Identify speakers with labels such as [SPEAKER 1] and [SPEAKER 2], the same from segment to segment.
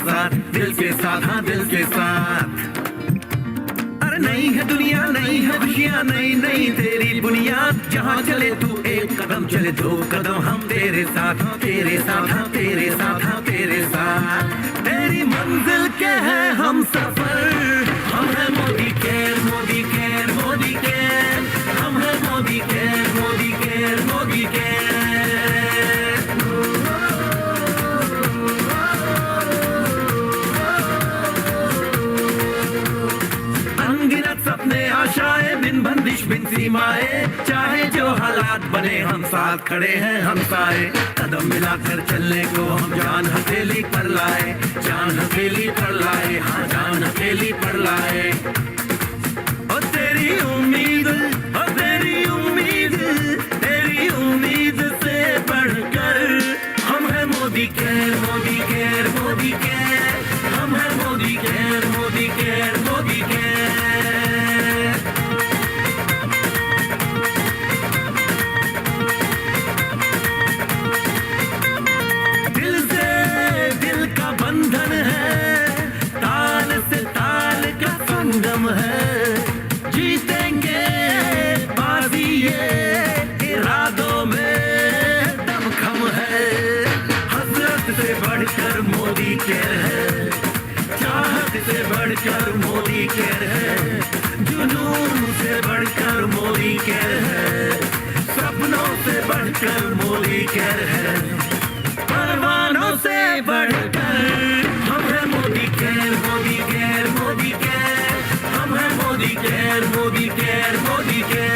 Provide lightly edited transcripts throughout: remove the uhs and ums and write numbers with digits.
[SPEAKER 1] साथ, दिल के साथ, हाँ दिल के साथ। अरे नई है दुनिया, नई है खुशियाँ, नई नई तेरी बुनियाद। जहाँ चले तू एक कदम, चले दो कदम, हम तेरे साथ, हाँ तेरे साथ, हाँ तेरे साथ, हाँ तेरे साथ। तेरी मंजिल के है हम सफर, हम है Modi care, Modi care, Modi care. हम है Modi care, Modi care, Modi care. अनगिनत सपने आशाएं, बिन बंदिश बिन सीमाएं, चाहे जो हालात बने हम साथ खड़े हैं हम साए। कदम मिलाकर चलने को हम जान हथेली पर लाए, जान हथेली पर लाए, हाँ जान हथेली पर लाए। ओ तेरी उम्मीद, ओ तेरी उम्मीद, तेरी उम्मीद से बढ़कर हम है Modi care, Modi care, Modi care. हम है Modi care, Modi care, Modi care. दिल से दिल का बंधन है, ताल से ताल का संगम है। जीतेंगे बाजी ये इरादों में दमखम है। हसरत से बढ़कर मोदी केयर है, चाहत से बढ़कर मोदी केयर है, जुनून से बढ़कर मोदी केयर है, सपनों से बढ़कर मोदी केयर है, परवानों से बढ़कर हम है Modi care, Modi care, Modi care. हम है Modi care, Modi care, Modi care.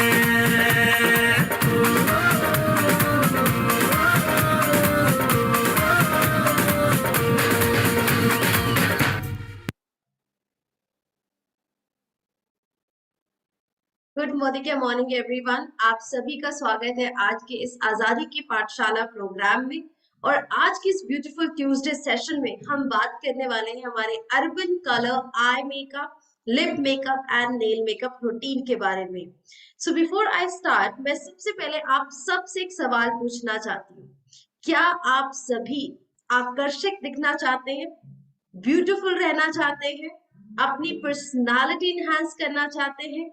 [SPEAKER 2] Good morning everyone, आप सभी का स्वागत है आज के इस आजादी की पाठशाला प्रोग्राम में। और आज की इस ब्यूटीफुल ट्यूसडे सेशन में हम बात करने वाले हैं हमारे urban colour eye makeup, lip makeup and nail makeup routine के बारे में। सो बिफोर आई स्टार्ट, मैं सबसे पहले आप सबसे एक सवाल पूछना चाहती हूँ। क्या आप सभी आकर्षक दिखना चाहते हैं, ब्यूटीफुल रहना चाहते हैं, अपनी पर्सनालिटी इनहांस करना चाहते हैं,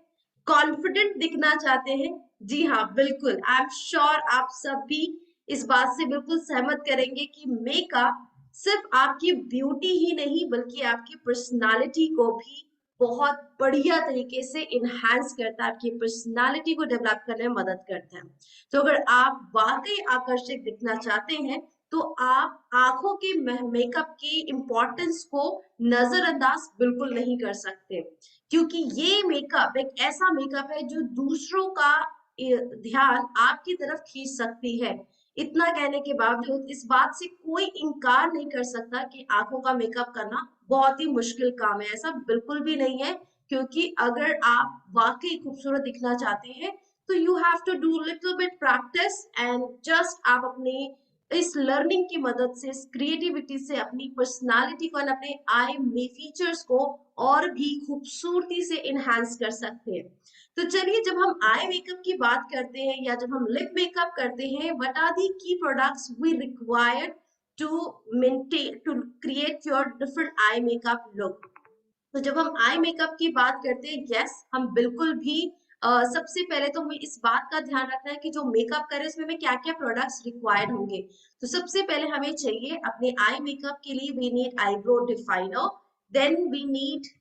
[SPEAKER 2] कॉन्फिडेंट दिखना चाहते हैं? जी हाँ, बिल्कुल। आई एम श्योर आप सब भी इस बात से बिल्कुल सहमत करेंगे कि मेकअप सिर्फ आपकी ब्यूटी ही नहीं बल्कि आपकी पर्सनालिटी को भी बहुत बढ़िया तरीके से इनहांस करता है, आपकी पर्सनालिटी को डेवलप करने में मदद करता है। तो अगर आप वाकई आकर्षक दिखना चाहते हैं तो आप आंखों के मेकअप की इम्पोर्टेंस को नजरअंदाज बिल्कुल नहीं कर सकते, क्योंकि ये मेकअप एक ऐसा मेकअप है जो दूसरों का ध्यान आपकी तरफ खींच सकती है। इतना कहने के बावजूद इस बात से कोई इनकार नहीं कर सकता कि आंखों का मेकअप करना बहुत ही मुश्किल काम है। ऐसा बिल्कुल भी नहीं है, क्योंकि अगर आप वाकई खूबसूरत दिखना चाहते हैं तो you have to do little bit practice and just आप अपने इस लर्निंग की मदद से, इस क्रिएटिविटी से अपनी पर्सनालिटी को और अपने आई में फीचर्स को और भी खूबसूरती से इनहांस कर सकते हैं। तो चलिए, जब हम आई मेकअप की बात करते हैं या जब हम लिप मेकअप करते हैं, what are the key products we require to maintain, to create your different eye makeup look. तो जब हम आई मेकअप की बात करते हैं, यस, हम बिल्कुल भी सबसे पहले तो हमें इस बात का ध्यान रखना है कि जो मेकअप करें उसमें हमें क्या क्या प्रोडक्ट्स रिक्वायर्ड होंगे। तो सबसे पहले हमें चाहिए अपने आई मेकअप के लिए we need eyebrow definer, then we need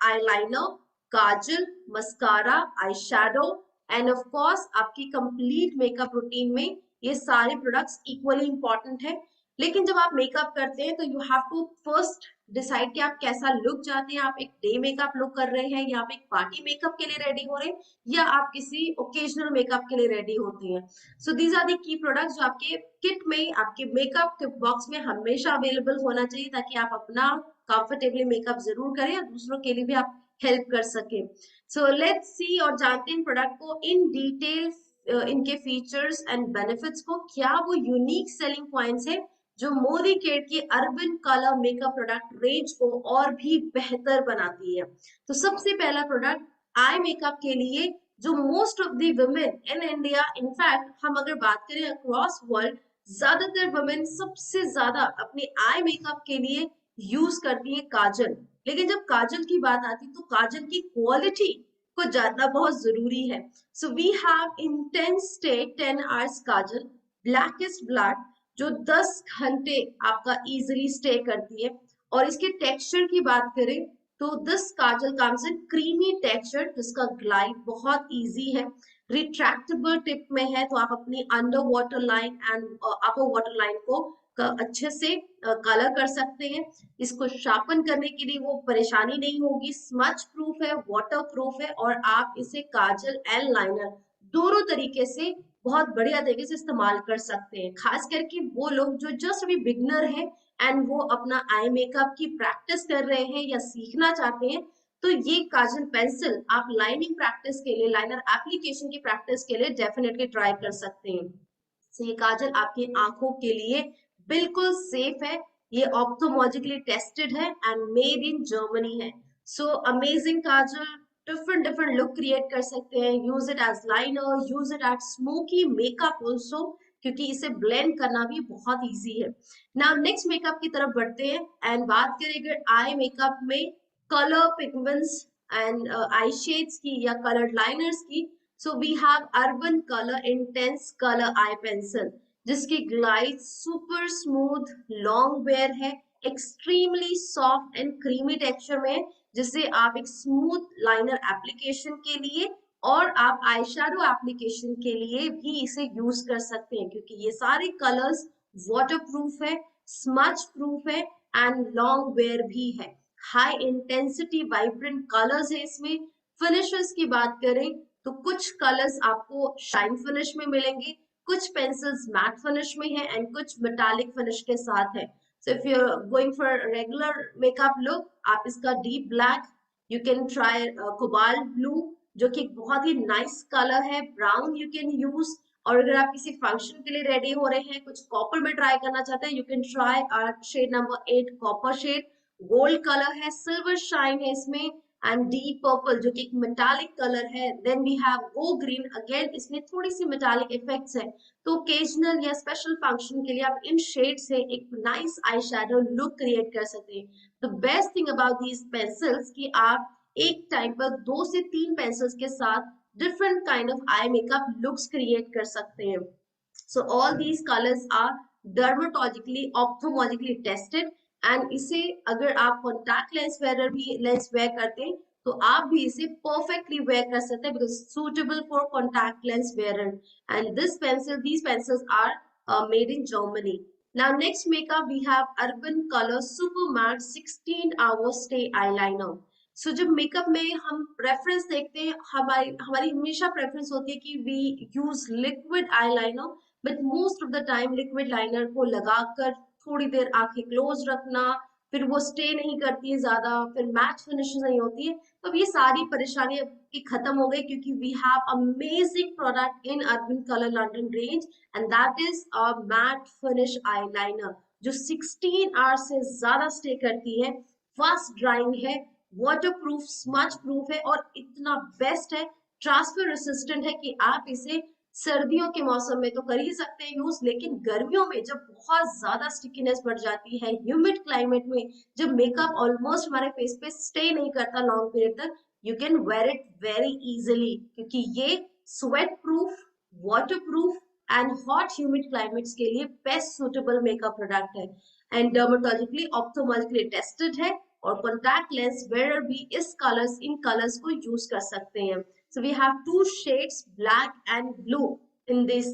[SPEAKER 2] eyeliner, kajal, mascara, eye shadow and of course आपकी कंप्लीट मेकअप रूटीन में ये सारे प्रोडक्ट्स इक्वली इंपॉर्टेंट है। लेकिन जब आप मेकअप करते हैं तो you have to first decide कि आप कैसा लुक चाहते हैं। आप एक डे मेकअप लुक कर रहे हैं या आप एक पार्टी मेकअप के लिए रेडी हो रहे हैं या आप किसी ओकेजनल मेकअप के लिए रेडी होते हैं। सो these are the key products जो आपके किट में, आपके मेकअप के बॉक्स में हमेशा अवेलेबल होना चाहिए, ताकि आप अपना कंफर्टेबली मेकअप जरूर करें और दूसरों के लिए भी आप हेल्प कर सके। सो लेट्स सी और जानते हैं प्रोडक्ट को इन डिटेल, इनके फीचर्स एंड बेनिफिट्स को, क्या वो यूनिक सेलिंग पॉइंट्स है जो मोदी केयर की urban colour makeup product range को और भी बेहतर बनाती है। तो सबसे पहला प्रोडक्ट आई मेकअप के लिए जो most of the women in India, in fact हम अगर बात करें अक्रॉस वर्ल्ड, ज्यादातर वुमेन सबसे ज्यादा अपने आई मेकअप के लिए यूज करती है काजल, लेकिन जब काजल की बात आती है तो काजल की क्वालिटी को जानना बहुत जरूरी है। So we have intense stay 10 hours kajal, blackest black, जो 10 घंटे आपका इजिली स्टे करती है। और इसके टेक्सचर की बात करें तो this Kajal comes in creamy texture, जिसका ग्लाइड बहुत इजी है, रिट्रैक्टेबल टिप में है, तो आप अपनी under water line and upper water line को अच्छे से कलर कर सकते हैं। इसको शार्पन करने के लिए वो परेशानी नहीं होगी, स्मच प्रूफ है, वाटर प्रूफ है, और आप इसे काजल एंड लाइनर दोनों तरीके से बहुत बढ़िया तरीके से इस्तेमाल कर सकते हैं। खास करके वो लोग जो जस्ट अभी बिगनर है एंड वो अपना आई मेकअप की प्रैक्टिस कर रहे हैं या सीखना चाहते हैं, तो ये काजल पेंसिल आप लाइनिंग प्रैक्टिस के लिए, लाइनर एप्लीकेशन की प्रैक्टिस के लिए डेफिनेटली ट्राई कर सकते हैं। तो ये काजल आपकी आंखों के लिए बिल्कुल सेफ है, ये ऑप्थोलॉजिकली टेस्टेड है एंड मेड इन जर्मनी है। So amazing kajal, different different look create कर सकते हैं, use it as liner, use it as smoky makeup also, क्योंकि इसे ब्लेंड करना भी बहुत इजी है। नाउ नेक्स्ट मेकअप की तरफ बढ़ते हैं एंड बात करेंगे आई मेकअप में colour pigments and eye shades की या कलर्ड लाइनर्स की। So we have urban colour intense colour eye pencil, जिसकी glide super smooth long wear है, extremely soft and creamy texture में, जिसे आप एक स्मूथ लाइनर एप्लीकेशन के लिए और आप आई शेडो एप्लीकेशन के लिए भी इसे यूज कर सकते हैं, क्योंकि ये सारे कलर्स वाटर प्रूफ है, स्मच प्रूफ है एंड लॉन्ग वेयर भी है। हाई इंटेंसिटी वाइब्रेंट कलर्स है इसमें। फिनिशेस की बात करें तो कुछ कलर्स आपको शाइन फिनिश में मिलेंगे, कुछ पेंसिल्स मैट फिनिश में है एंड कुछ मेटालिक फिनिश के साथ है। So if you are going for regular makeup look, आप इसका deep black, you can try cobalt blue, जो कि बहुत ही नाइस कलर है, ब्राउन यू कैन यूज, और अगर आप किसी फंक्शन के लिए रेडी हो रहे हैं, कुछ कॉपर में ट्राई करना चाहते हैं, you can try shade number 8 copper shade. Gold colour है, सिल्वर शाइन है इसमें, एंड डीप पर्पल जो कि एक मेटालिक कलर है। Then we have go green, again इसमें थोड़ी सी मेटालिक इफेक्ट्स है, तो ओकेजनल या स्पेशल फंक्शन के लिए आप इन शेड से एक nice eye shadow look create कर सकते हैं। The best thing about these pencils कि आप एक टाइम पर 2 से 3 पेंसिल्स के साथ different kind of eye makeup looks create कर सकते हैं। So all these colours are dermatologically ophthalmologically tested, and इसे अगर आप कॉन्टैक्ट लेंस वेयर भी लेंस वेयर करते हैं तो आप भी इसे परफेक्टली वेयर कर सकते हैं, because suitable for contact lens wear. And this pencil, these pencils are made in Germany. Now next makeup we have Urban Color Super Matte 16 Hour Stay Eyeliner. So जब मेकअप में हम preference देखते हैं, हमारी हमेशा प्रेफरेंस होती है कि we use liquid eyeliner, but most of the time liquid liner को लगाकर थोड़ी देर आंखें क्लोज रखना, फिर वो स्टे नहीं करती है ज्यादा, फिर मैच फिनिश नहीं होती है। तो अब ये सारी परेशानियां की खत्म हो गई, क्योंकि we have amazing product in Urban Colour London range, and that is a matte finish eyeliner, जो 16 आवर्स से ज्यादा स्टे करती है, फास्ट ड्राइंग है, वाटर प्रूफ, स्मच प्रूफ है, और इतना बेस्ट है, ट्रांसफर रेसिस्टेंट है कि आप इसे सर्दियों के मौसम में तो कर ही सकते हैं यूज, लेकिन गर्मियों में जब बहुत ज्यादा स्टिकीनेस बढ़ जाती है, ह्यूमिड क्लाइमेट में, जब मेकअप ऑलमोस्ट हमारे फेस पे स्टे नहीं करता लॉन्ग पीरियड तक, you can wear it very easily, क्योंकि ये sweat proof, waterproof and hot humid climates के लिए बेस्ट सुटेबल मेकअप प्रोडक्ट है, एंड डर्मेटोलॉजिकली ऑप्थोलॉजिकली टेस्टेड है, और कॉन्टैक्ट लेंस वेयर भी इन कलर्स को यूज कर सकते हैं। So we have two shades, black and blue, in this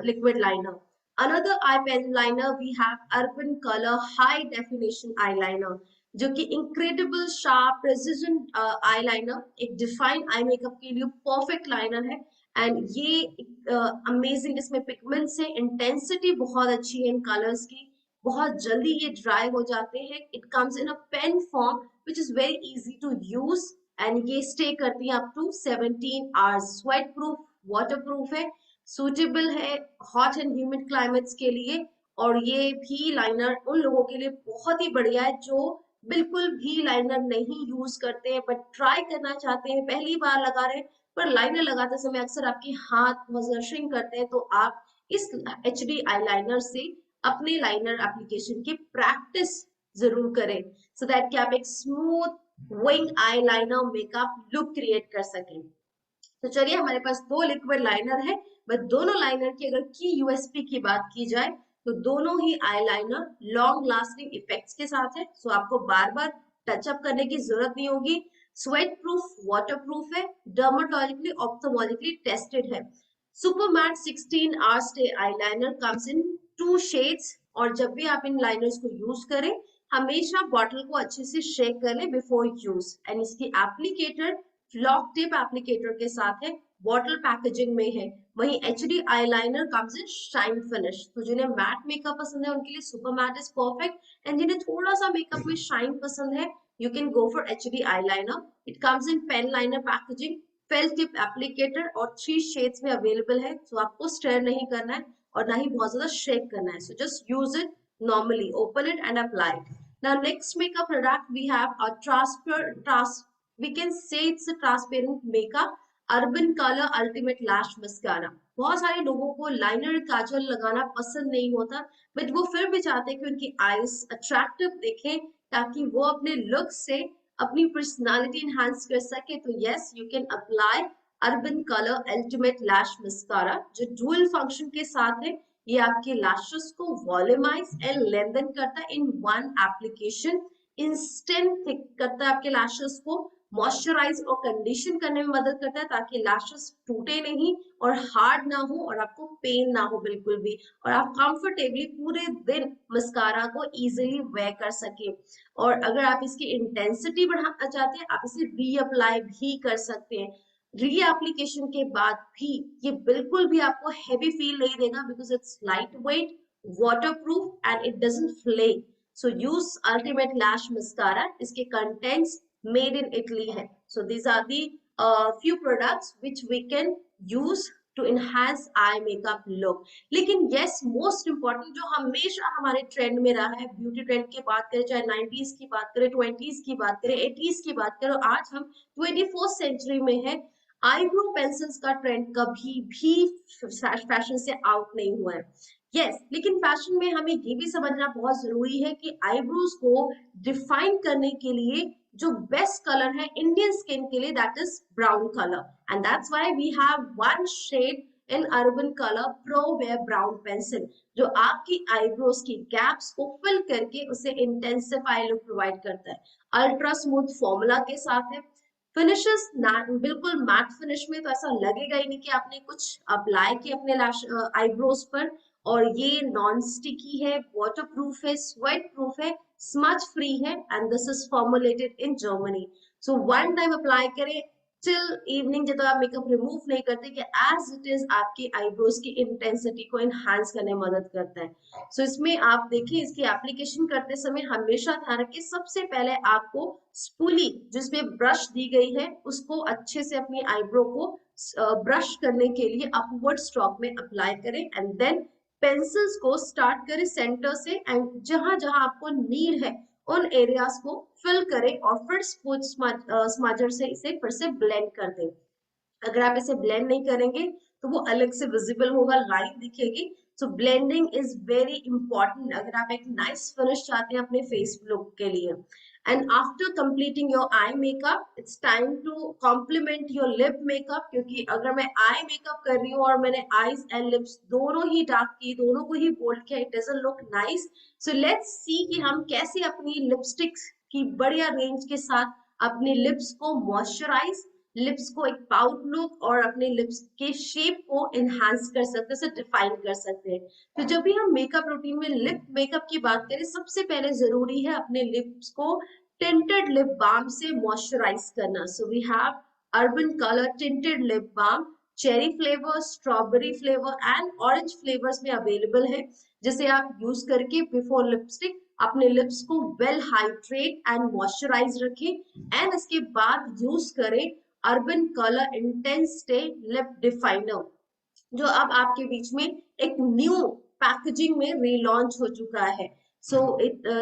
[SPEAKER 2] liquid liner. Another eye pen liner we have Urban Color High Definition Eyeliner, जो कि incredible sharp precision eyeliner, एक defined eye makeup के लिए perfect liner है, and ये amazing, इसमें pigments है, intensity बहुत अच्छी है इन colors की, बहुत जल्दी ये ड्राई हो जाते हैं। It comes in a pen form which is very easy to use, एंड ये स्टे करती है up to 17 hours. Sweat proof, waterproof है, सुटेबल है हॉट एंड ह्यूमिड क्लाइमेट्स के लिए, और ये भी लाइनर उन लोगों के लिए बहुत ही बढ़िया है जो बिल्कुल भी लाइनर नहीं यूज करते हैं बट ट्राई करना चाहते हैं, पहली बार लगा रहे हैं, पर लाइनर लगाते समय अक्सर आपके हाथ बहुत श्रिंक करते हैं, तो आप इस HD आईलाइनर से अपने लाइनर एप्लीकेशन की प्रैक्टिस जरूर करें, सो दैट कि आप एक smooth wing eye liner makeup look create कर सकें। तो चलिए, हमारे पास दो लिक्विड लाइनर है, बट दोनों लाइनर की अगर की यूएसपी की बात की जाए तो दोनों ही eye liner long lasting effects के साथ है। सो आपको बार बार टचअप करने की जरूरत नहीं होगी। स्वेट प्रूफ, वाटर प्रूफ है, डर्माटोलॉजिकली ऑप्थेमोलॉजिकली टेस्टेड है। Super matte 16 hour stay eyeliner comes in 2 shades, और जब भी आप इन लाइनर्स को यूज करें हमेशा बॉटल को अच्छे से शेक कर ले बिफोर यूज। एंड इसकी एप्लीकेटर फ्लॉक टिप एप्लीकेटर के साथ है, बॉटल पैकेजिंग में है। वहीं HD eyeliner comes in shine finish. तो जिन्हें मैट मेकअप पसंद है उनके लिए super matte is perfect, and जिन्हें थोड़ा सा मेकअप में शाइन पसंद है you can go for HD eyeliner. It comes in pen liner packaging, felt tip applicator और 3 शेड्स में अवेलेबल है। सो आपको स्टेयर नहीं करना है और ना ही बहुत ज्यादा शेक करना है। So just use it normally, open it and apply it. Now next makeup product we have a we can say it's a transparent makeup urban color ultimate lash mascara. बहुत सारे लोगों को लाइनर काजल लगाना पसंद नहीं होता, बट वो फिर भी चाहते हैं कि उनकी आईज अट्रैक्टिव दिखे ताकि वो अपने लुक से अपनी पर्सनालिटी एनहांस कर सके। तो yes, you can apply urban colour ultimate lash mascara, जो डुअल फंक्शन के साथ है। ये आपके लैशेस को वॉल्यूमाइज एंड लेंथन करता है in one application. Instant thick करता है आपके लैशेस को, मॉइस्चराइज और कंडीशन करने में मदद करता है ताकि लैशेस टूटे नहीं और हार्ड ना हो और आपको पेन ना हो बिल्कुल भी, और आप कंफर्टेबली पूरे दिन मस्कारा को इजीली वेयर कर सके। और अगर आप इसकी इंटेंसिटी बढ़ाना चाहते हैं आप इसे रीअप्लाई भी कर सकते हैं। री एप्लीकेशन के बाद भी ये बिल्कुल भी आपको हैवी फील नहीं देगा, because it's lightweight, waterproof and it doesn't flake. So use ultimate lash mascara, इसके कंटेंट्स मेड इन इटली है। So these are the few products which we can use to enhance eye makeup look. लेकिन yes, most important जो हमेशा हमारे trend में रहा है, beauty trend की बात करें, चाहे 90s की बात करें, 20s की बात करें, 80s की बात करें, आज हम 24th सेंचुरी में है, आईब्रो पेंसिल्स का ट्रेंड कभी भी फैशन से आउट नहीं हुआ है। यस, लेकिन फैशन में हमें ये भी समझना बहुत जरूरी है कि आईब्रोज को डिफाइन करने के लिए जो बेस्ट कलर है इंडियन स्किन के लिए, that is brown colour, and that's why we have one shade in Urban Colour pro wear brown pencil, जो आपकी आईब्रोज की गैप्स को फिल करके उसे इंटेंसिफाई लुक प्रोवाइड करता है। अल्ट्रा स्मूथ फॉर्मूला के साथ है, फिनिशेस बिल्कुल मैट फिनिश में, तो ऐसा लगेगा ही नहीं कि आपने कुछ अप्लाई किया अपने आईब्रोज पर। और ये नॉन स्टिकी है, वाटर प्रूफ है, स्वेट प्रूफ है, स्मच फ्री है, and this is formulated in Germany. So one time apply करें टिल इवनिंग, जब तक आप मेकअप रिमूव नहीं करते, कि एज इट इज आपके आईब्रोज की इंटेंसिटी को एनहांस करने में मदद करता है। सो इसमें आप देखिए, इसकी एप्लीकेशन करते समय हमेशा ध्यान रखिए, सबसे पहले आपको स्पूली जिसमें ब्रश दी गई है उसको अच्छे से अपनी आईब्रो को ब्रश करने के लिए अपवर्ड स्ट्रोक में अप्लाई करें, एंड देन पेंसिल्स को स्टार्ट करें सेंटर से, एंड जहां जहां आपको नीड है उन एरियाज को फिल करें और फिर स्मजर से इसे फिर से ब्लेंड कर दें। अगर आप इसे ब्लेंड नहीं करेंगे तो वो अलग से विजिबल होगा, लाइन दिखेगी। सो ब्लेंडिंग इज वेरी इंपॉर्टेंट अगर आप एक नाइस फिनिश चाहते हैं अपने फेस लुक के लिए। And after completing your eye makeup, it's time to complement your lip makeup, क्योंकि अगर मैं आई मेकअप कर रही हूँ और मैंने आईज एंड लिप्स दोनों ही डार्क की, दोनों को ही बोल्ड किया, it doesn't look nice. So let's see कि हम कैसे अपनी लिपस्टिक्स की बढ़िया रेंज के साथ अपने लिप्स को मॉइस्चराइज, लिप्स को एक पाउट लुक और अपने लिप्स के शेप को एनहांस कर सकते हैं, डिफाइन कर सकते हैं। तो जब भी हम मेकअप रूटीन में लिप मेकअप की बात करें, सबसे पहले जरूरी है अपने लिप्स को टिंटेड लिप बाम से मॉइस्चराइज करना। So we have urban Colour tinted lip balm, cherry flavour, strawberry flavour and orange flavours में अवेलेबल है, जिसे आप यूज करके बिफोर लिपस्टिक अपने लिप्स को वेल हाइड्रेट एंड मॉइस्चराइज रखें, एंड इसके बाद यूज करें Urban colour intense stay lip definer, जो अब आपके बीच में एक न्यू पैकेजिंग में रीलॉन्च हो चुका है। So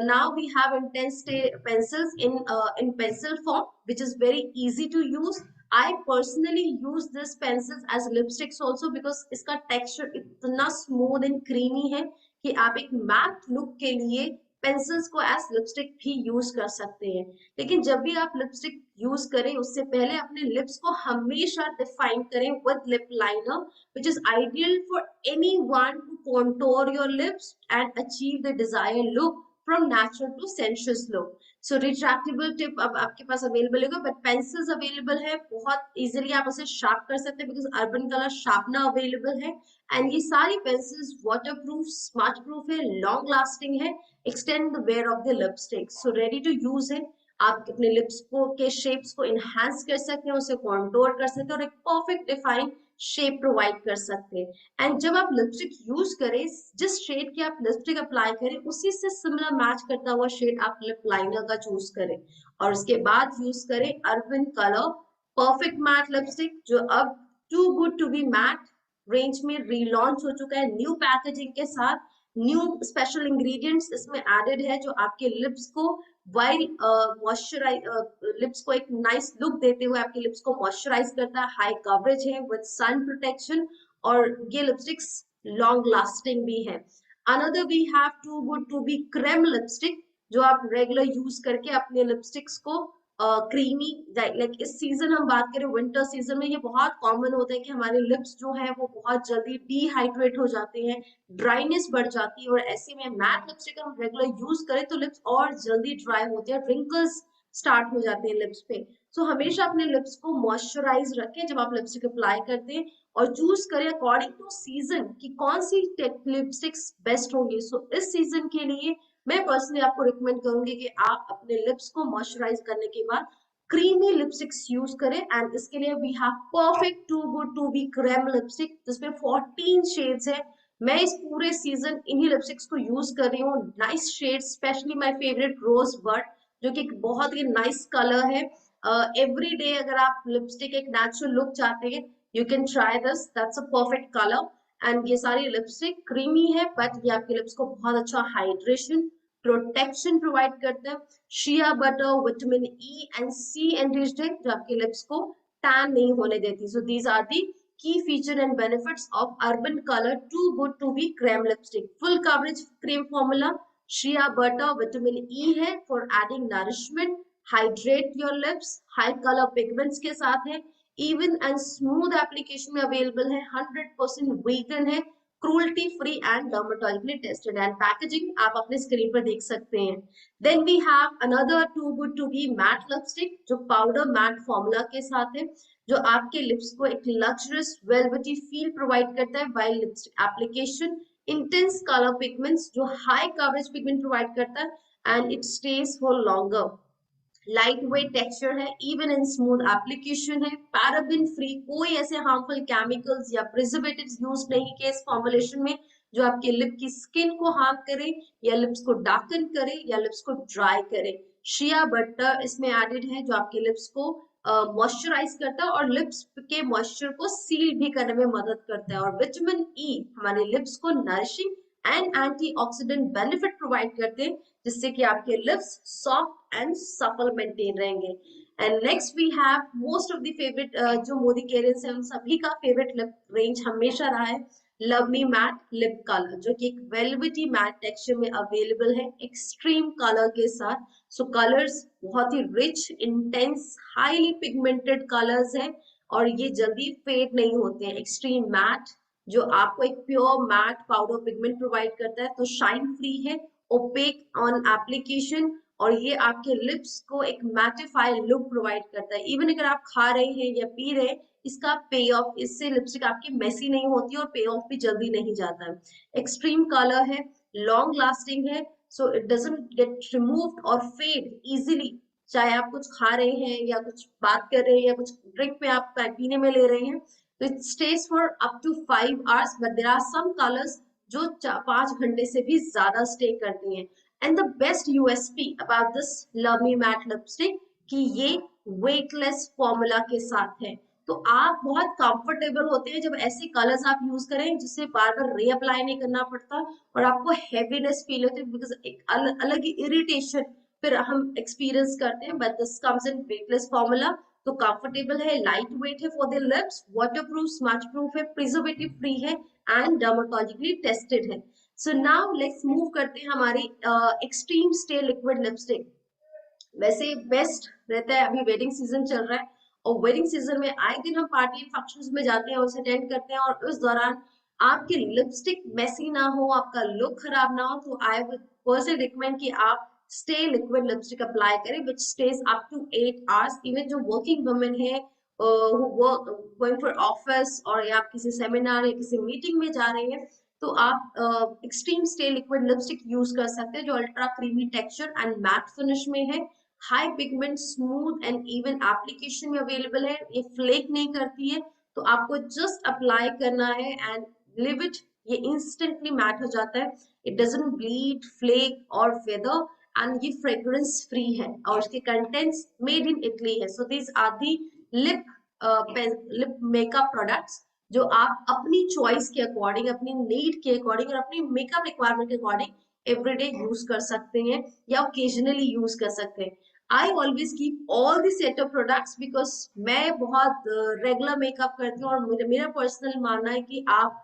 [SPEAKER 2] now we have intense stay pencils in pencil form, which is very easy to use. I personally use this pencils as lipsticks also because इसका texture इतना smooth and creamy है कि आप एक matte look के लिए pencils को as lipstick भी यूज कर सकते हैं। लेकिन जब भी आप लिपस्टिक यूज करें उससे पहले अपने लिप्स को हमेशा डिफाइन करें with lip liner, which is ideal for anyone to contour your lips and achieve the desired look from natural to sensuous look. So retractable tip अब आपके पास अवेलेबल होगा, बट पेंसिल्स अवेलेबल है, बहुत easily आप उसे sharp कर सकते हैं because Urban Color sharpener available है। एंड ये सारी pencils water proof, smudge proof है, लॉन्ग लास्टिंग है, extend the wear of the lipstick, so ready to use है। आप अपने लिप्स को के शेप्स को इनहांस कर सकते हैं, उसे कॉन्टोर कर सकते हैं और एक परफेक्ट डिफाइन शेप प्रोवाइड कर सकते हैं। एंड जब आप लिपस्टिक यूज करें, जिस शेड की आप लिपस्टिक अप्लाई करें उसी से सिमिलर मैच करता हुआ शेड आप लिप लाइनर का चूज करें और उसके बाद यूज करें Urban Color perfect matte lipstick, जो अब too good to be matte range में रीलॉन्च हो चुका है न्यू पैकेजिंग के साथ। न्यू स्पेशल इंग्रेडिएंट्स इसमें एडेड है जो आपके लिप्स को वाइल मॉइस्चराइज लिप्स को एक नाइस लुक देते हुए आपके लिप्स को मॉइस्चराइज करता है। हाई कवरेज है विद सन प्रोटेक्शन और ये लिपस्टिक्स लॉन्ग लास्टिंग भी है। Another we have too good to be creme lipstick, जो आप रेगुलर यूज करके अपने लिपस्टिक्स को क्रीमी, लाइक इस सीजन हम बात करें विंटर सीजन में ये बहुत कॉमन होता है कि हमारे लिप्स जो है वो बहुत जल्दी डिहाइड्रेट हो जाते हैं, ड्राइनेस बढ़ जाती है और ऐसे में मैट लिपस्टिक हम रेगुलर यूज करें तो लिप्स और जल्दी ड्राई होते हैं, रिंकल्स स्टार्ट हो जाते हैं लिप्स पे। सो हमेशा अपने लिप्स को मॉइस्चराइज रखें जब आप लिपस्टिक अप्लाई करते हैं और चूज करें अकॉर्डिंग टू सीजन कि कौन सी लिपस्टिक्स बेस्ट होंगी। सो इस सीजन के लिए मैं पर्सनली आपको रिकमेंड करूंगी कि आप अपने लिप्स को मॉइस्चराइज करने के बाद क्रीमी लिपस्टिक्स यूज करें। एंड इसके लिए we have perfect too good to be creme lipstick जिसमें 14 शेड्स है। मैं इस पूरे सीजन इन्हीं लिपस्टिक्स को यूज कर रही हूँ, nice shade, specially my favourite rose bud जो कि बहुत ही नाइस कलर है। एवरी डे अगर आप लिपस्टिक एक नेचुरल लुक चाहते हैं you can try this, that's a perfect colour. And ये सारी लिपस्टिक क्रीमी है बट ये आपके लिप्स को बहुत अच्छा हाइड्रेशन प्रोटेक्शन प्रोवाइड करता है। Shea butter, vitamin E and C enriched है जो आपके लिप्स को टैन नहीं होने देती। So these are the key feature and benefits of Urban Color Too Good to Be Creme Lipstick. Full coverage cream formula, shea butter, vitamin E है for adding nourishment, hydrate your lips, high color pigments के साथ है, even and smooth application में available है, 100% vegan है, cruelty free and dermatologically tested. And packaging आप अपने screen पर देख सकते हैं। Then we have another too good to be matte lipstick जो पाउडर मैट फॉर्मूला के साथ है, जो आपके लिप्स को एक लग्जरियस वेलवेटी फील प्रोवाइड करता है while lipstick application. Intense colour pigments जो हाई कवरेज पिगमेंट प्रोवाइड करता है and it stays for longer. Light weight texture है, इवन एंड स्मूथ एप्लीकेशन है, पैराबिन फ्री, कोई ऐसे हार्मफुल केमिकल्स या प्रिजर्वेटिव्स यूज नहीं किए इस फॉर्मुलेशन में जो आपके लिप की स्किन को हार्म करे या लिप्स को डार्कन करे या लिप्स को ड्राई करे। शिया बटर इसमें एडेड है जो आपके लिप्स को मॉइस्चराइज करता है और लिप्स के मॉइस्चर को सील भी करने में मदद करता है। और विटामिन ई हमारे लिप्स को nourishing and antioxidant benefit provide करते हैं जिससे कि आपके lips soft and supple maintain रहेंगे। And next we have most of the favourite जो मोदी केयर्स है उन सभी का फेवरेट लिप रेंज हमेशा रहा है लवली मैट लिप कलर, जो कि एक वेलवेटी मैट टेक्सचर में अवेलेबल है एक्सट्रीम कलर के साथ। सो कलर्स बहुत ही rich, intense, highly pigmented colours हैं और ये जल्दी फेड नहीं होते हैं। एक्सट्रीम मैट जो आपको एक pure matte powder pigment provide करता है, तो शाइन फ्री है, ओपेक ऑन एप्लीकेशन और ये आपके लिप्स को एक मैटिफाइड लुक प्रोवाइड करता है। इवन अगर आप खा रहे हैं या पी रहे हैं इसका पे ऑफ, इससे लिपस्टिक आपकी मेसी नहीं होती और पे ऑफ भी जल्दी नहीं जाता है। एक्सट्रीम कलर है, लॉन्ग लास्टिंग है, so it doesn't get removed और फेड इजीली, चाहे आप कुछ खा रहे हैं या कुछ बात कर रहे हैं या कुछ ड्रिंक में आप पीने में ले रहे हैं, तो it stays for up to 5 hours, but there are some colours जो 5 घंटे से भी ज्यादा स्टे करती हैं। And the best USP about this lovely matte lipstick कि ये वेटलेस फॉर्मूला के साथ है, तो आप बहुत कंफर्टेबल होते हैं जब ऐसे कलर्स आप यूज करें जिससे बार बार रीअप्लाई नहीं करना पड़ता और आपको हैवीनेस फील होती है बिकॉज एक अलग ही इरिटेशन फिर हम एक्सपीरियंस करते हैं। But this comes in weightless formula, तो कंफर्टेबल है, लाइट वेट है for the lips, water proof, smudge proof है, प्रिजर्वेटिव फ्री है एंड डर्मेटोलॉजिकली टेस्टेड है। सो नाउ लेट्स मूव करते हैं हमारी एक्सट्रीम स्टे लिक्विड लिपस्टिक। वैसे बेस्ट रहता है, अभी वेडिंग सीजन चल रहा है और वेडिंग सीजन में आए दिन हम पार्टी फंक्शंस में जाते हैं, उसे अटेंड करते हैं, और उस दौरान आपकी लिपस्टिक मेसी ना हो, आपका लुक खराब ना हो, तो आई वुड पर्सनली रिकमेंड कि आप स्टे लिक्विड लिपस्टिक अप्लाई करें which stays up to 8 hours. Even जो वर्किंग वुमेन है who work going for office, और या आप किसी सेमिनार या किसी मीटिंग में जा रहे हैं, तो आप extreme stay liquid lipstick use कर सकते हैं जो ultra creamy texture and matte finish में है, high pigment, smooth and even application में अवेलेबल है, ये फ्लेक नहीं करती है, तो आपको जस्ट अप्लाई करना है एंड लिव इट, ये इंस्टेंटली मैट हो जाता है, इट डजंट ब्लीड, फ्लेक और फेदर, एंड ये फ्रेग्रेंस फ्री है और इसके कंटेंट्स मेड इन इटली है। So these are the lip lip makeup products जो आप अपनी चॉइस के अकॉर्डिंग, अपनी नीड के अकॉर्डिंग और अपनी मेकअप रिक्वायरमेंट के अकॉर्डिंग एवरीडे यूज कर सकते हैं या ओकेजनली यूज कर सकते हैं। I always keep all the set of products because मैं बहुत रेगुलर मेकअप करती हूँ, और मेरा पर्सनल मानना है कि आप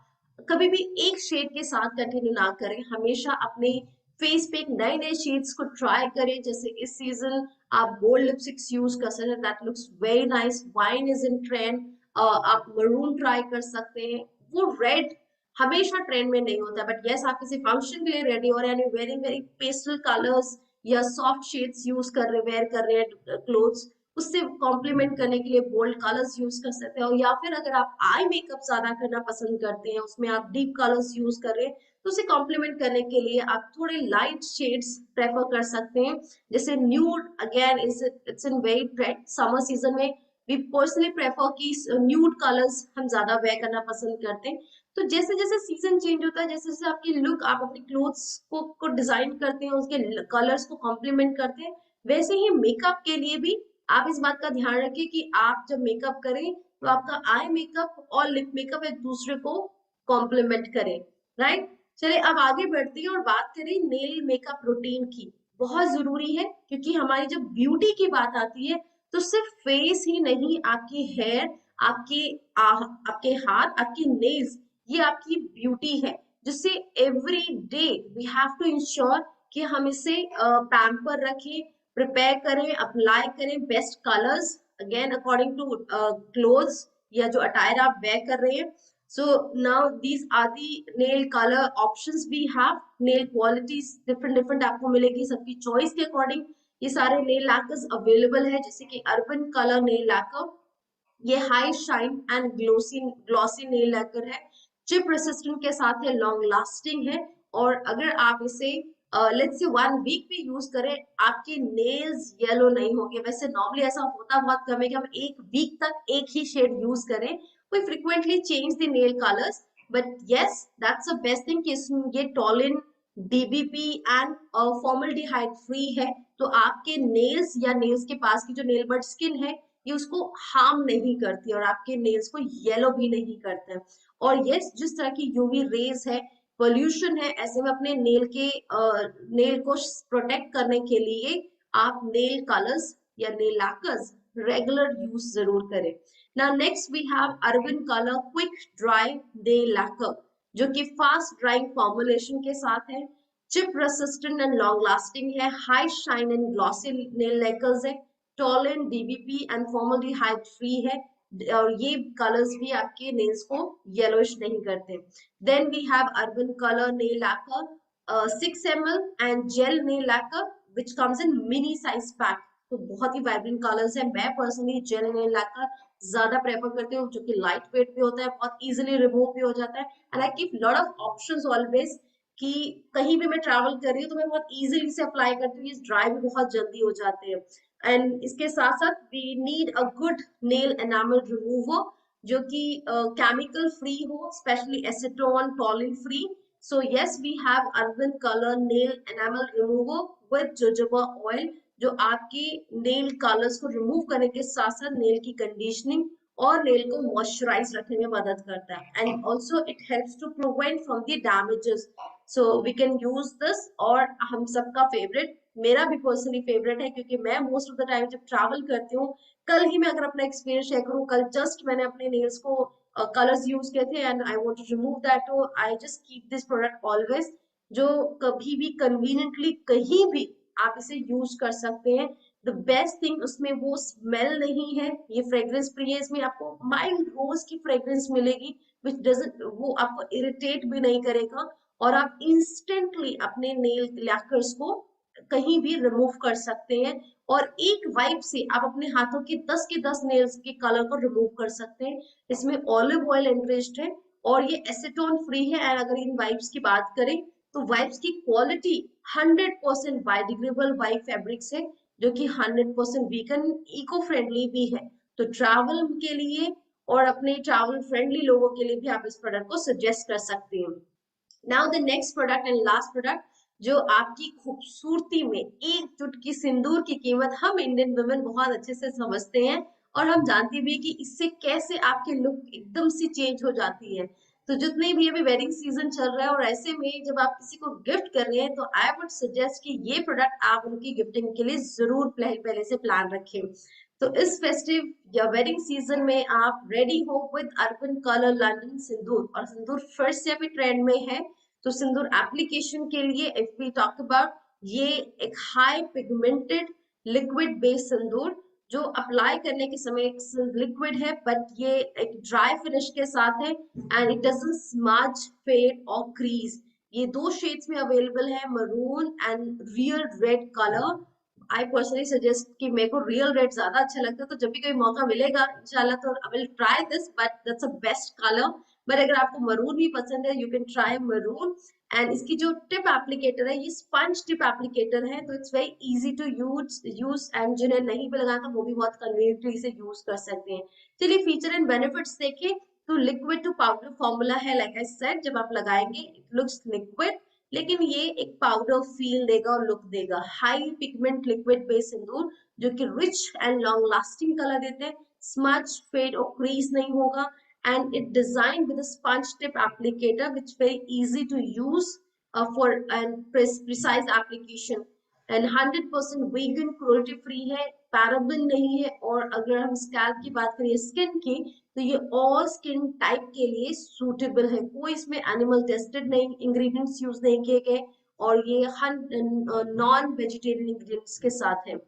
[SPEAKER 2] कभी भी एक शेड के साथ कंटिन्यू ना करें, हमेशा अपने फेस पे एक नए नए शेड्स को ट्राई करें। जैसे इस सीजन आप बोल्ड लिपस्टिक्स यूज कर सकते हैं, that looks very nice, wine is in trend, आप मरून ट्राई कर सकते हैं, वो रेड हमेशा ट्रेंड में नहीं होता, बट यस आप किसी फंक्शन के लिए रेडी हो रहे हैं, वेरी वेरी पेस्टल कलर्स या सॉफ्ट शेड्स यूज कर रहे, वेयर कर रहे हैं क्लोथ्स, उससे कॉम्प्लीमेंट करने के लिए बोल्ड कलर्स यूज कर सकते हैं। और या फिर अगर आप आई मेकअप ज्यादा करना पसंद करते हैं, उसमें आप डीप कलर्स यूज कर रहे हैं, तो उसे कॉम्प्लीमेंट करने के लिए आप थोड़े लाइट शेड्स प्रेफर कर सकते हैं, जैसे nude again is it's in very trend summer season में, वी पर्सनली प्रेफर कि न्यूड कलर्स हम ज्यादा वेयर करना पसंद करते हैं। तो जैसे जैसे सीजन चेंज होता है, जैसे जैसे आपकी लुक, आप अपने क्लोथ्स को डिजाइन करते हैं, उसके कलर्स को कॉम्प्लीमेंट करते हैं, वैसे ही मेकअप के लिए भी आप इस बात का ध्यान रखिए कि आप जब मेकअप करें तो आपका आई मेकअप और लिप मेकअप एक दूसरे को कॉम्प्लीमेंट करें, राइट। चलिए अब आगे बढ़ते हैं और बात करें नेल मेकअप रूटीन की। बहुत जरूरी है क्योंकि हमारी जब ब्यूटी की बात आती है तो सिर्फ फेस ही नहीं, आपकी हेयर, आपके हाथ, आपकी नेल्स, ये आपकी ब्यूटी है, जिससे every day we have to ensure कि हम इसे पैम्पर रखें, प्रिपेयर करें, अप्लाई करें best colours again according to clothes या जो अटायर आप वेयर कर रहे हैं। So now these are the nail color options we have, nail qualities different आपको मिलेगी सबकी चॉइस के अकॉर्डिंग। ये सारे नेल लैकर्स अवेलेबल है, जैसे कि अर्बन कलर नेल लैकर, ये high shine and glossy nail lacquer है, चिप रेसिस्टेंट के साथ है, लॉन्ग लास्टिंग है, और अगर आप इसे लेट्स से 1 वीक भी यूज करें, आपके नेल्स येलो नहीं होंगे। वैसे नॉर्मली ऐसा होता बहुत कम है कि हम 1 वीक तक एक ही शेड यूज करें, we frequently change the nail colors, but yes that's the best thing कि ये टॉलिन, डीबीपी एंड फॉर्मल्डिहाइड फ्री है, तो आपके नेल्स या नेल्स के पास की जो नेल बड स्किन है ये उसको हार्म नहीं करती और आपके नेल्स को येलो भी नहीं करते। और यस जिस तरह की यूवी रेज है, पोल्यूशन है, ऐसे में अपने नेल को प्रोटेक्ट करने के लिए आप नेल कलर्स या नेल लैकर्स रेगुलर यूज जरूर करें। Now next we have Urban Color Quick Dry Nail Lacquer, जो कि फास्ट ड्राइंग फॉर्मुलेशन के साथ है, chip resistant and long lasting है, high shine and glossy nail lacquers है, toluene, DBP and formaldehyde free है, और ये कलर्स भी आपके नेल्स को येलोइश नहीं करते। Then we have urban Color nail lacquer 6 ml and gel nail lacquer which comes in mini size pack, तो बहुत ही वाइब्रेंट कलर्स है। मैं पर्सनली जेल नेल लैकर ज्यादा प्रेफर करती हूँ, जो कि लाइट वेट भी होता है, बहुत इजीली रिमूव भी हो जाता है, and I keep lot of options always कि कहीं भी मैं ट्रैवल कर रही हूँ तो मैं बहुत इजीली से अप्लाई करती हूँ, ड्राई भी बहुत जल्दी हो जाते हैं। एंड इसके साथ साथ we need a good nail enamel remover जो कि केमिकल फ्री हो, specially acetone, toluene free. So yes we have urban Color nail enamel remover with jojoba oil, जो आपके नेल कलर्स को रिमूव करने के साथ साथ नेल की कंडीशनिंग और नेल को मॉइस्चराइज रखने में मदद करता है, and also it helps to prevent from the damages. So we can use this, और हम सबका फेवरेट, मेरा भी पर्सनली फेवरेट है क्योंकि मैं मोस्ट ऑफ द टाइम जब ट्रैवल करती हूँ, कल ही मैं अगर अपना एक्सपीरियंस शेयर करूँ, कल जस्ट मैंने अपने नेल्स को कलर्स यूज किए थे and I want to remove that, I just keep this product always, जो कभी भी कन्वीनियंटली कहीं भी आप इसे यूज कर सकते हैं। द बेस्ट थिंग उसमें वो स्मेल नहीं है, ये फ्रेग्रेंस फ्री है, इसमें आपको माइल्ड रोज की फ्रेग्रेंस मिलेगी विच डजंट, वो आपको इरिटेट भी नहीं करेगा, और आप इंस्टेंटली अपने नेल लैकर्स को कहीं भी रिमूव कर सकते हैं, और एक वाइप से आप अपने हाथों के 10 नेल्स के कलर को रिमूव कर सकते हैं। इसमें ऑलिव ऑयल एनरिच्ड है और ये एसीटोन फ्री है। एंड अगर इन वाइप्स की बात करें तो वाइप्स की क्वालिटी 100% बायोडिग्रेडेबल वाइप फैब्रिक्स है, जो कि 100% वीगन इको फ्रेंडली भी है। तो ट्रैवल के लिए और अपने ट्रैवल फ्रेंडली लोगों के लिए भी आप इस प्रोडक्ट को सजेस्ट कर सकते हैं। Now the next product and last product, जो आपकी खूबसूरती में एक चुटकी सिंदूर की कीमत हम इंडियन वुमेन बहुत अच्छे से समझते हैं, और हम जानते भी कि इससे कैसे आपकी लुक एकदम से चेंज हो जाती है। तो जितने भी अभी वेडिंग सीजन चल रहा है और ऐसे में जब आप किसी को गिफ्ट कर रहे हैं, तो आई वुड सजेस्ट कि ये प्रोडक्ट आप उनकी गिफ्टिंग के लिए जरूर पहले से प्लान रखें। तो इस फेस्टिव या वेडिंग सीजन में आप रेडी हो विद अर्बन कलर लंडन सिंदूर, और सिंदूर फिर से अभी ट्रेंड में है। तो सिंदूर एप्लीकेशन के लिए इफ वी टॉक अबाउट, ये एक हाई पिगमेंटेड लिक्विड बेस्ड सिंदूर जो अप्लाई करने के समय लिक्विड है, बट ये एक ड्राई फिनिश के साथ है, and it doesn't smudge fade और क्रीज। ये दो शेड्स में अवेलेबल है, maroon and real red colour. I personally suggest कि मेरे को रियल रेड ज्यादा अच्छा लगता है, तो जब भी कोई मौका मिलेगा इंशाल्लाह तो I will try this, but that's a best colour. But अगर आपको मरून भी पसंद है, you can try maroon. And इसकी जो टिप एप्लीकेटर है, ये स्पंज टिप एप्लीकेटर है, तो it's very easy to use and जिन्हें नहीं भी लगाना वो भी बहुत कन्वीनियंटली इसे यूज कर सकते हैं। चलिए फीचर एंड बेनिफिट्स देखें। तो लिक्विड टू पाउडर फॉर्मूला है, लाइक आई सेड, जब आप लगाएंगे इट लुक्स लिक्विड, लेकिन ये एक पाउडर फील देगा और लुक देगा। हाई पिगमेंट लिक्विड बेस्ड सिंदूर जो कि rich and long lasting colour देते हैं, स्मच फेड और क्रीज नहीं होगा, and it designed with a sponge tip applicator which very easy to use for and precise application, and 100% vegan cruelty free है, paraben नहीं है। और अगर हम स्कैल्प की बात करें स्किन की, तो ये ऑल स्किन टाइप के लिए सूटेबल है, कोई इसमें एनिमल टेस्टेड नहीं इंग्रेडिएंट्स यूज नहीं किए गए, और ये नॉन वेजिटेरियन इंग्रेडिएंट्स के साथ है,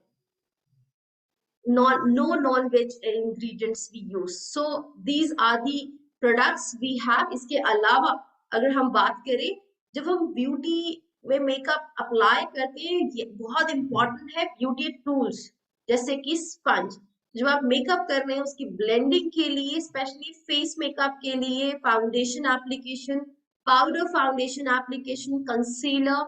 [SPEAKER 2] non-veg ingredients we use. So these are the products we have. इसके अलावा अगर हम बात करें, जब हम ब्यूटी में मेकअप अप्लाई करते हैं, ये बहुत इंपॉर्टेंट है ब्यूटी टूल्स, जैसे कि स्पंज। जब आप मेकअप कर रहे हैं उसकी ब्लेंडिंग के लिए, स्पेशली फेस मेकअप के लिए, foundation application, powder foundation application, concealer,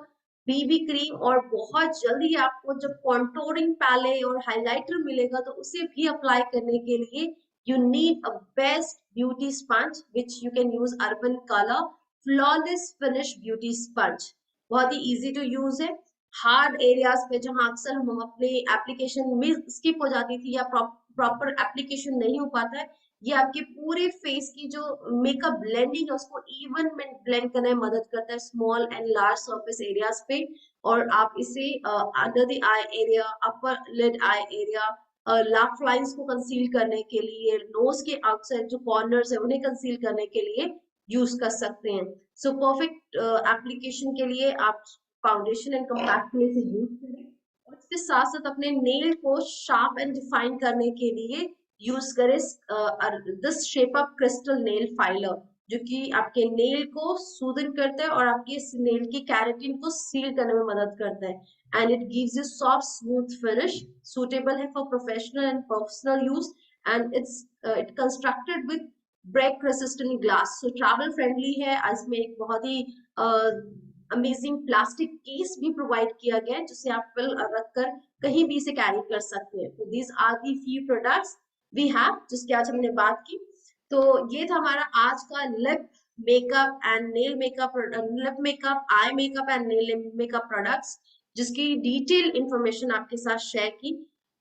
[SPEAKER 2] BB cream, और बहुत जल्दी आपको जब कॉन्टोरिंग पैलेट और हाइलाइटर मिलेगा तो उसे भी अप्लाई करने के लिए you need a best beauty sponge which you can use urban colour flawless finish beauty sponge. बहुत ही इजी टू यूज है। हार्ड एरियाज पे जहां अक्सर हम अपने एप्लीकेशन में स्किप हो जाती थी या प्रॉपर एप्लीकेशन नहीं हो पाता है, ये आपके पूरे फेस की जो मेकअप ब्लेंडिंग है उसको इवन में ब्लेंड करने में मदद करता है, small and large surface areas पे। और आप इसे under the eye area, upper lid eye area, laugh lines को कंसील करने के लिए, नोज के आउटसाइड जो कॉर्नर्स है उन्हें कंसील करने के लिए यूज कर सकते हैं। सो परफेक्ट एप्लीकेशन के लिए आप फाउंडेशन एंड कम्पैक्ट में इसे यूज करें, और इसके साथ साथ अपने नेल को शार्प एंड डिफाइन करने के लिए यूज करें this shape up crystal nail filer, जो कि आपके नेल को सूदन करता है और आपके नेल की कैरेटिन को सील करने में मदद करता है, and it gives you soft smooth finish, suitable है for professional and personal use, and it constructed with break resistant glass, so travel friendly है। इसमें एक बहुत ही अमेजिंग प्लास्टिक केस भी प्रोवाइड किया गया है जिसे आप फिल रखकर कहीं भी इसे कैरी कर सकते हैं। तो these are the few products we have जिसकी आज हमने बात की। तो ये था हमारा आज का lip makeup and nail makeup, lip makeup, eye makeup and nail makeup products, जिसकी डिटेल इंफॉर्मेशन आपके साथ शेयर की।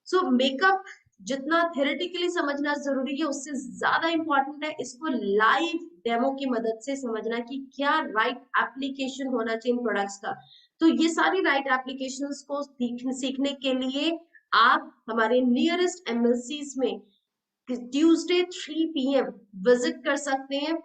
[SPEAKER 2] सो मेकअप जितना थ्योरेटिकली समझना जरूरी है, उससे ज्यादा इंपॉर्टेंट है इसको लाइव डेमो की मदद से समझना कि क्या राइट एप्लीकेशन होना चाहिए इन प्रोडक्ट्स का। तो ये सारी राइट एप्लीकेशंस को सीखने के लिए आप हमारे नियरेस्ट एमएलसीज में ट्यूसडे 3 PM विजिट कर सकते हैं।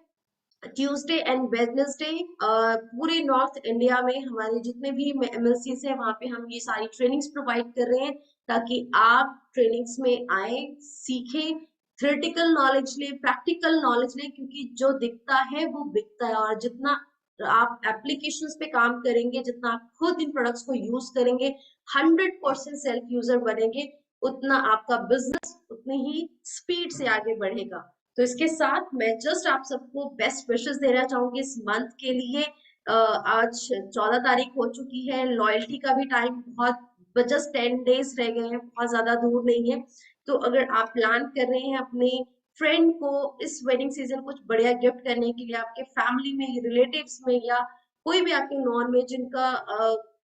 [SPEAKER 2] ट्यूसडे एंड वेडनेसडे पूरे नॉर्थ इंडिया में हमारे जितने भी एमएलसीज है वहां पे हम ये सारी ट्रेनिंग्स प्रोवाइड कर रहे हैं, ताकि आप ट्रेनिंग्स में आए, सीखें, थ्योरेटिकल नॉलेज ले, प्रैक्टिकल नॉलेज ले, क्योंकि जो दिखता है वो बिकता है। और जितना आप एप्लीकेशंस पे काम करेंगे, जितना आप खुद इन प्रोडक्ट्स को यूज करेंगे, 100% सेल्फ यूजर बनेंगे, उतना आपका बिजनेस उतनी ही स्पीड से आगे बढ़ेगा। तो इसके साथ मैं जस्ट आप सबको बेस्ट विशेस देना चाहूंगी इस मंथ के लिए। आज 14 तारीख हो चुकी है, लॉयल्टी का भी टाइम बहुत जस्ट 10 डेज रह गए हैं, बहुत ज्यादा दूर नहीं है। तो अगर आप प्लान कर रहे हैं अपने फ्रेंड को इस वेडिंग सीजन कुछ बढ़िया गिफ्ट करने के लिए, आपके फैमिली में, रिलेटिव्स में, या कोई भी आपके नॉन में जिनका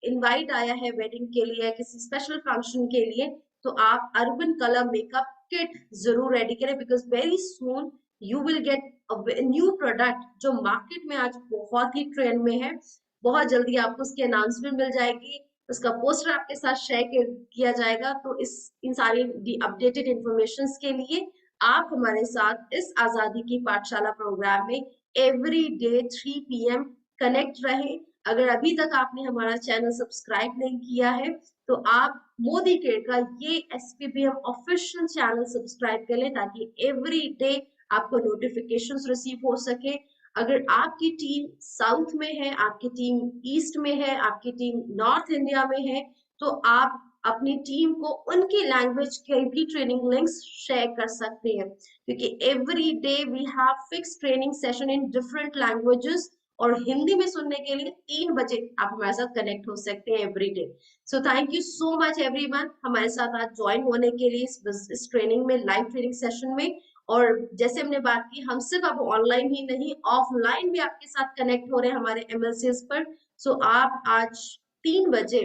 [SPEAKER 2] इनवाइट आया है वेडिंग के लिए, किसी स्पेशल फंक्शन के लिए, तो आप अर्बन कलर मेकअप किट जरूर रेडी करें, because very soon you will get new product जो मार्केट में आज बहुत ही ट्रेंड में है। बहुत जल्दी आपको उसकी अनाउंसमेंट मिल जाएगी, उसका पोस्टर आपके साथ शेयर किया जाएगा। तो इन सारी अपडेटेड इंफॉर्मेशन के लिए आप हमारे साथ इस आजादी की पाठशाला प्रोग्राम में एवरी डे 3 PM कनेक्ट रहे। अगर अभी तक आपने हमारा चैनल सब्सक्राइब नहीं किया है तो आप मोदी केयर का ये SPBM ऑफिशियल चैनल सब्सक्राइब कर लें, ताकि एवरी डे आपको नोटिफिकेशंस रिसीव हो सके। अगर आपकी टीम साउथ में है, आपकी टीम ईस्ट में है, आपकी टीम नॉर्थ इंडिया में है, तो आप अपनी टीम को उनकी लैंग्वेज के भी ट्रेनिंग लिंक्स शेयर कर सकते हैं, क्योंकि every day we have fixed training session in different languages. और हिंदी में सुनने के लिए 3 बजे आप हमारे साथ कनेक्ट हो सकते हैं every day. So thank you so much everyone हमारे साथ आज ज्वाइन होने के लिए इस ट्रेनिंग में, लाइव ट्रेनिंग सेशन में। और जैसे हमने बात की, हम सिर्फ अब ऑनलाइन ही नहीं, ऑफलाइन भी आपके साथ कनेक्ट हो रहे हैं हमारे एमएलसीएस पर। सो आप आज 3 बजे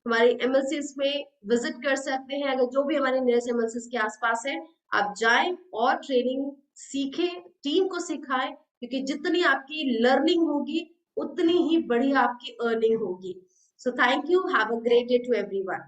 [SPEAKER 2] हमारे एमएलसीएस में विजिट कर सकते हैं। अगर जो भी हमारे नियरेस्ट एमएलसीएस के आसपास है, आप जाएं और ट्रेनिंग सीखें, टीम को सिखाएं, क्योंकि जितनी आपकी लर्निंग होगी उतनी ही बढ़िया आपकी अर्निंग होगी। So thank you, have a great day to everyone.